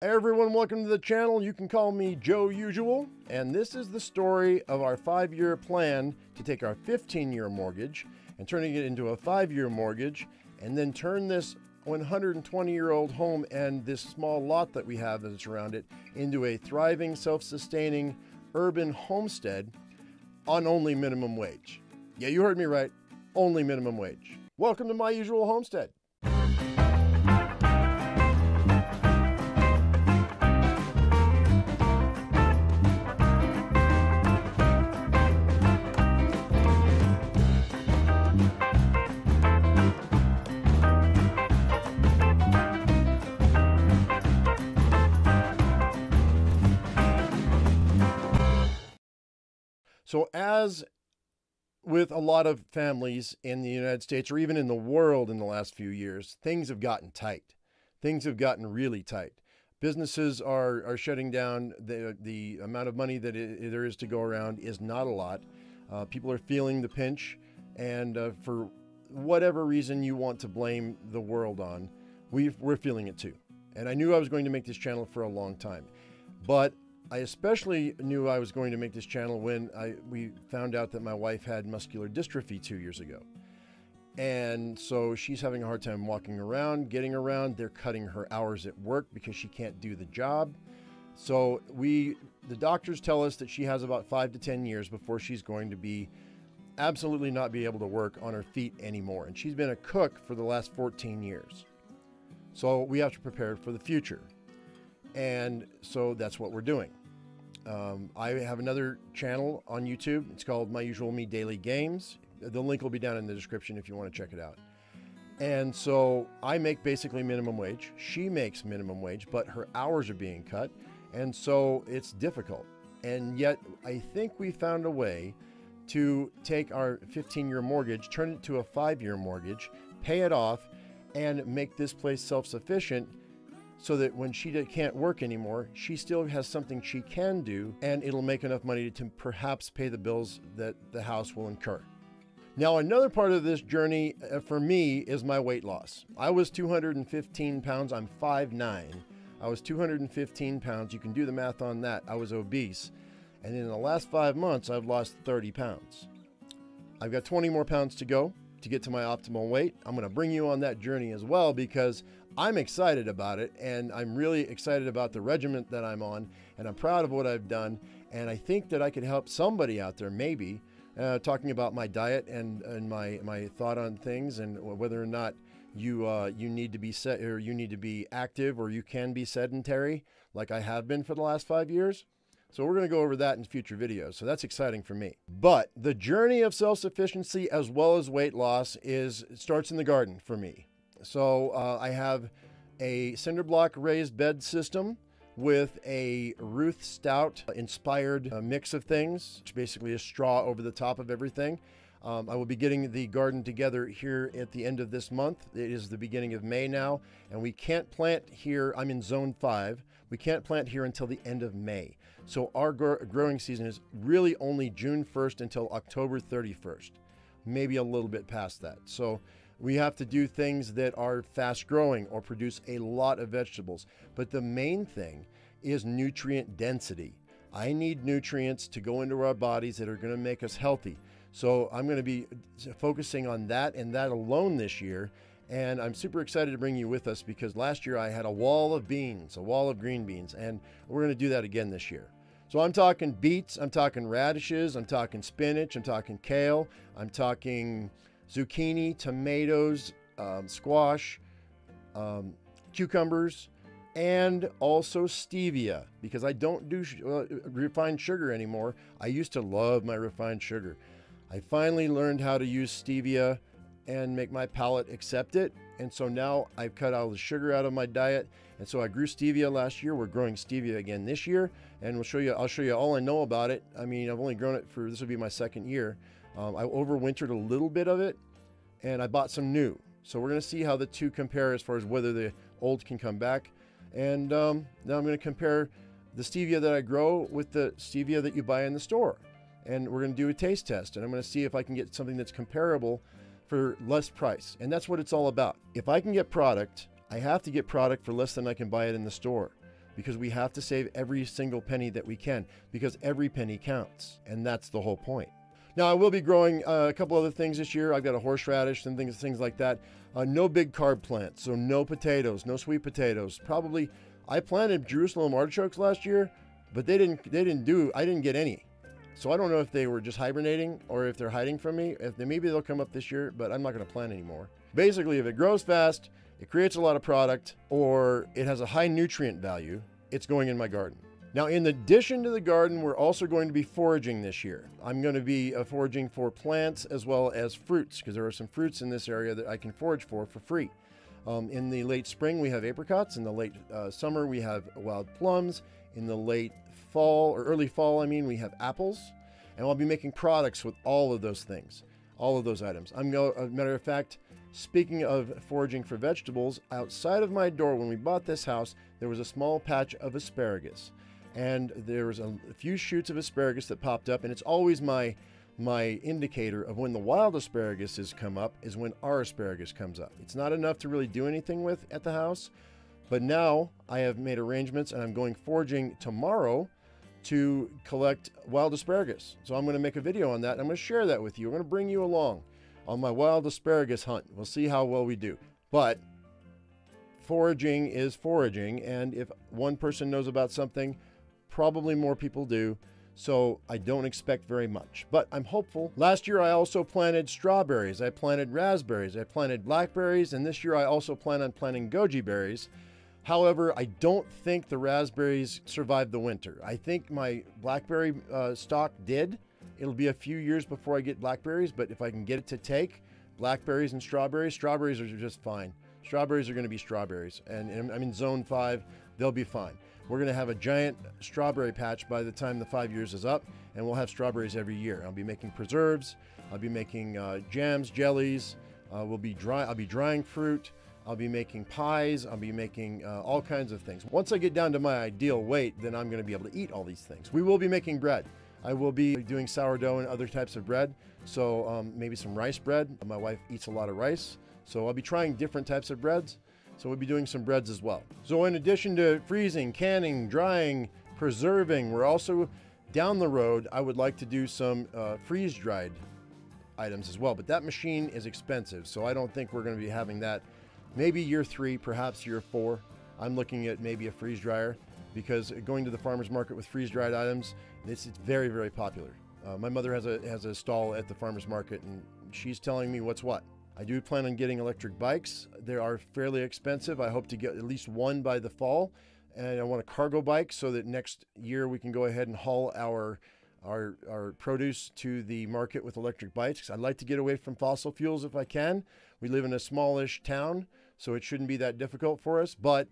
Hey everyone, welcome to the channel. You can call me Joe Usual, and this is the story of our 5-year plan to take our 15-year mortgage and turning it into a 5-year mortgage, and then turn this 120-year-old home and this small lot that we have that's around it into a thriving, self-sustaining urban homestead on only minimum wage. Yeah, you heard me right, only minimum wage. Welcome to My Usual Homestead. So as with a lot of families in the United States or even in the world in the last few years, things have gotten tight. Things have gotten really tight. Businesses are shutting down. The amount of money that there is to go around is not a lot. People are feeling the pinch, and for whatever reason you want to blame the world on, we're feeling it too. And I knew I was going to make this channel for a long time, but I especially knew I was going to make this channel when we found out that my wife had muscular dystrophy 2 years ago. And so she's having a hard time walking around, getting around. They're cutting her hours at work because she can't do the job. So the doctors tell us that she has about 5 to 10 years before she's going to be absolutely not be able to work on her feet anymore. And she's been a cook for the last 14 years. So we have to prepare for the future. And so that's what we're doing. I have another channel on YouTube. It's called My Usual Me Daily Games. The link will be down in the description if you want to check it out. And so I make basically minimum wage. She makes minimum wage, but her hours are being cut. And so it's difficult. And yet I think we found a way to take our 15-year mortgage, turn it to a 5-year mortgage, pay it off, and make this place self-sufficient, so that when she can't work anymore, she still has something she can do, and it'll make enough money to perhaps pay the bills that the house will incur. Now, another part of this journey for me is my weight loss. I was 215 pounds. I'm 5'9". I was 215 pounds. You can do the math on that. I was obese. And in the last 5 months, I've lost 30 pounds. I've got 20 more pounds to go to get to my optimal weight. I'm going to bring you on that journey as well, because I'm excited about it, and I'm really excited about the regiment that I'm on, and I'm proud of what I've done. And I think that I could help somebody out there, maybe talking about my diet and my thought on things, and whether or not you need to be you need to be active, or you can be sedentary like I have been for the last 5 years. So we're going to go over that in future videos. So that's exciting for me. But the journey of self-sufficiency as well as weight loss starts in the garden for me. So I have a cinder block raised bed system with a Ruth Stout inspired mix of things, which basically is straw over the top of everything. I will be getting the garden together here at the end of this month. It is the beginning of May now, and we can't plant here. I'm in zone 5. We can't plant here until the end of May. So our growing season is really only June 1st until October 31st, maybe a little bit past that. So we have to do things that are fast growing or produce a lot of vegetables. But the main thing is nutrient density. I need nutrients to go into our bodies that are going to make us healthy. So I'm going to be focusing on that and that alone this year. And I'm super excited to bring you with us, because last year I had a wall of beans, a wall of green beans, and we're going to do that again this year. So I'm talking beets, I'm talking radishes, I'm talking spinach, I'm talking kale, I'm talking zucchini, tomatoes, squash, cucumbers, and also stevia, because I don't do refined sugar anymore. I used to love my refined sugar. I finally learned how to use stevia and make my palate accept it. And so now I've cut all the sugar out of my diet. And so I grew stevia last year. We're growing stevia again this year, and I'll show you all I know about it. I mean, I've only grown it this will be my 2nd year. I overwintered a little bit of it, and I bought some new. So we're going to see how the two compare as far as whether the old can come back. And now I'm going to compare the stevia that I grow with the stevia that you buy in the store. And we're going to do a taste test, and I'm going to see if I can get something that's comparable for less price. And that's what it's all about. If I can get product, I have to get product for less than I can buy it in the store, because we have to save every single penny that we can, because every penny counts. And that's the whole point. Now, I will be growing a couple other things this year. I've got a horseradish and things like that. No big carb plants, so no potatoes, no sweet potatoes. Probably, I planted Jerusalem artichokes last year, but I didn't get any. So I don't know if they were just hibernating or if they're hiding from me. Maybe they'll come up this year, but I'm not going to plant anymore. Basically, if it grows fast, it creates a lot of product, or it has a high nutrient value, it's going in my garden. Now, in addition to the garden, we're also going to be foraging this year. I'm going to be foraging for plants as well as fruits, because there are some fruits in this area that I can forage for free. In the late spring, we have apricots. In the late summer, we have wild plums. In the late fall, or early fall, we have apples. And I'll be making products with all of those things, all of those items. As a matter of fact, speaking of foraging for vegetables, outside of my door when we bought this house, there was a small patch of asparagus. And there was a few shoots of asparagus that popped up, and it's always my indicator of when the wild asparagus has come up is when our asparagus comes up. It's not enough to really do anything with at the house, but now I have made arrangements and I'm going foraging tomorrow to collect wild asparagus. So I'm going to make a video on that. I'm going to share that with you. I'm going to bring you along on my wild asparagus hunt. We'll see how well we do. But foraging is foraging, and if one person knows about something, probably more people do. So I don't expect very much, but I'm hopeful. Last year, I also planted strawberries. I planted raspberries. I planted blackberries. And this year, I also plan on planting goji berries. However, I don't think the raspberries survived the winter. I think my blackberry stock did. It'll be a few years before I get blackberries, but if I can get it to take blackberries and strawberries are just fine. Strawberries are going to be strawberries. And I'm in zone 5. They'll be fine. We're going to have a giant strawberry patch by the time the 5 years is up, and we'll have strawberries every year. I'll be making preserves. I'll be making jams, jellies. I'll be drying fruit. I'll be making pies. I'll be making all kinds of things. Once I get down to my ideal weight, then I'm going to be able to eat all these things. We will be making bread. I will be doing sourdough and other types of bread. So maybe some rice bread. My wife eats a lot of rice. So I'll be trying different types of breads. So we'll be doing some breads as well. So in addition to freezing, canning, drying, preserving, we're also down the road, I would like to do some freeze-dried items as well. But that machine is expensive, so I don't think we're going to be having that. Maybe year 3, perhaps year 4. I'm looking at maybe a freeze dryer, because going to the farmer's market with freeze-dried items, it's very, very popular. My mother has a stall at the farmer's market, and she's telling me what's what. I do plan on getting electric bikes. They are fairly expensive. I hope to get at least one by the fall. And I want a cargo bike so that next year we can go ahead and haul our produce to the market with electric bikes. I'd like to get away from fossil fuels if I can. We live in a smallish town, so it shouldn't be that difficult for us. But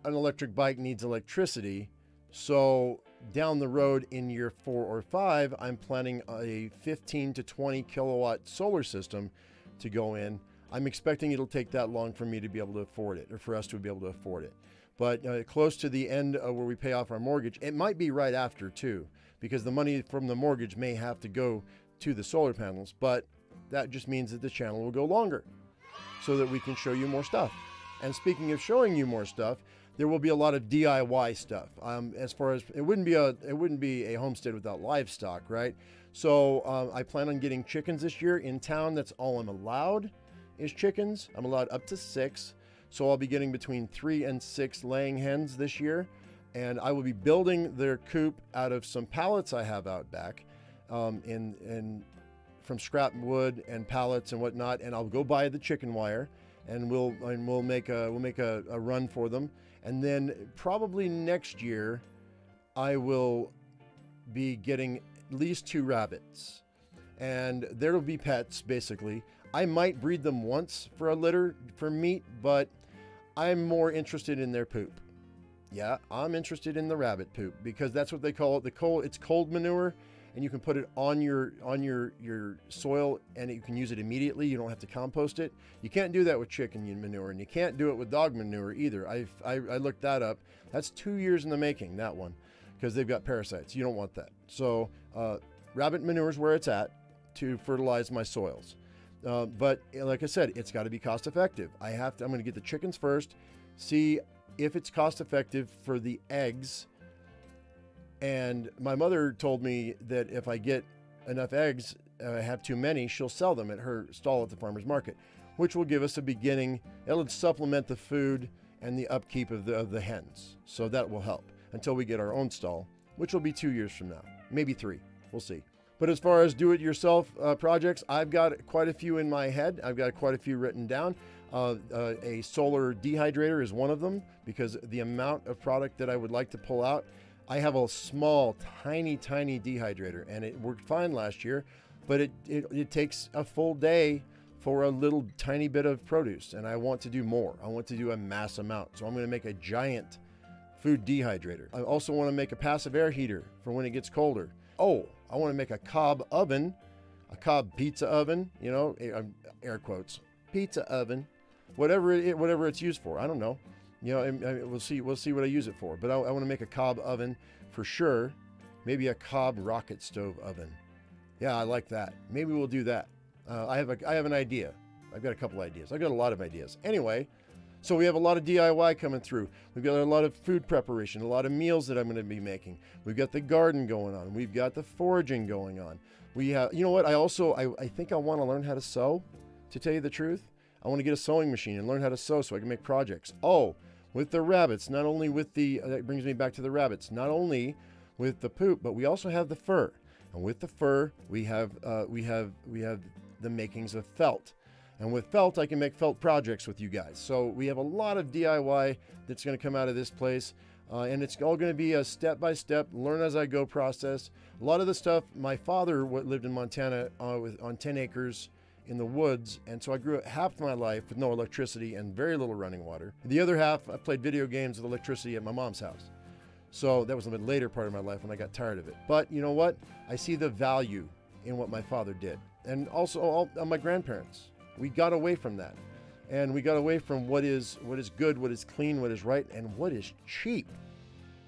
an electric bike needs electricity. So down the road in year 4 or 5, I'm planning a 15 to 20 kilowatt solar system to go in. I'm expecting it'll take that long for me to be able to afford it, or for us to be able to afford it. But close to the end where we pay off our mortgage, it might be right after too, because the money from the mortgage may have to go to the solar panels, but that just means that the channel will go longer so that we can show you more stuff. And speaking of showing you more stuff, there will be a lot of DIY stuff. As far as it wouldn't be a homestead without livestock, right? So I plan on getting chickens this year in town. That's all I'm allowed is chickens. I'm allowed up to 6. So I'll be getting between 3 and 6 laying hens this year. And I will be building their coop out of some pallets I have out back from scrap wood and pallets and whatnot. And I'll go buy the chicken wire, and we'll make a run for them. And then probably next year, I will be getting at least 2 rabbits, and there'll be pets basically. I might breed them once for a litter for meat, but I'm more interested in their poop. Yeah, I'm interested in the rabbit poop, because that's what they call it. It's cold manure, and you can put it on your soil, and you can use it immediately. You don't have to compost it. You can't do that with chicken manure, and you can't do it with dog manure either. I looked that up. That's 2 years in the making, that one, because they've got parasites. You don't want that. So rabbit manure is where it's at to fertilize my soils. But like I said, it's got to be cost effective. I'm going to get the chickens first, see if it's cost effective for the eggs. And my mother told me that if I get enough eggs, have too many, she'll sell them at her stall at the farmer's market, which will give us a beginning. It'll supplement the food and the upkeep of the hens. So that will help until we get our own stall, which will be 2 years from now, maybe 3. We'll see. But as far as do-it-yourself projects, I've got quite a few in my head. I've got quite a few written down. A solar dehydrator is one of them, because the amount of product that I would like to pull out. I have a small, tiny dehydrator, and it worked fine last year, but it takes a full day for a little tiny bit of produce, and I want to do more. I want to do a mass amount, so I'm going to make a giant food dehydrator. I also want to make a passive air heater for when it gets colder. Oh, I want to make a cob oven, a cob pizza oven, you know, air quotes, pizza oven, whatever it's used for. I don't know. You know, we'll see what I use it for. But I want to make a cob oven for sure. Maybe a cob rocket stove oven. Yeah, I like that. Maybe we'll do that. I have an idea. I've got a couple ideas. I've got a lot of ideas. Anyway, so we have a lot of DIY coming through. We've got a lot of food preparation, a lot of meals that I'm going to be making. We've got the garden going on. We've got the foraging going on. We have, you know what? I think I want to learn how to sew, to tell you the truth. I want to get a sewing machine and learn how to sew so I can make projects. Oh, with the rabbits, not only with the, that brings me back to the rabbits, not only with the poop, but we also have the fur. And with the fur, we have the makings of felt. And with felt, I can make felt projects with you guys. So we have a lot of DIY that's going to come out of this place. And it's all going to be a step-by-step, learn-as-I-go process. A lot of the stuff, my father lived in Montana on 10 acres in the woods. And so I grew up half my life with no electricity and very little running water. The other half, I played video games with electricity at my mom's house. So that was a bit later part of my life when I got tired of it. But you know what? I see the value in what my father did. And also all my grandparents. We got away from that. And we got away from what is good, what is clean, what is right, and what is cheap.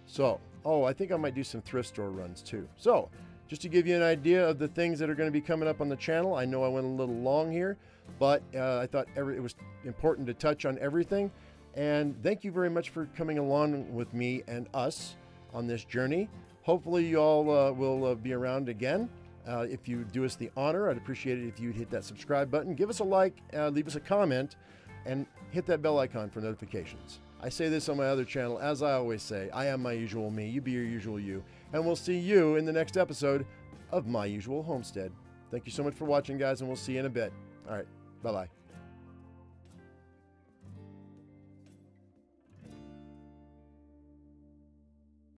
So, I think I might do some thrift store runs too. So, just to give you an idea of the things that are going to be coming up on the channel. I know I went a little long here, but I thought it was important to touch on everything. And thank you very much for coming along with me and us on this journey. Hopefully you all will be around again. If you do us the honor, I'd appreciate it if you'd hit that subscribe button, give us a like, leave us a comment, and hit that bell icon for notifications. I say this on my other channel, as I always say, I am my usual me, you be your usual you, and we'll see you in the next episode of My Usual Homestead. Thank you so much for watching, guys, and we'll see you in a bit. All right, bye-bye.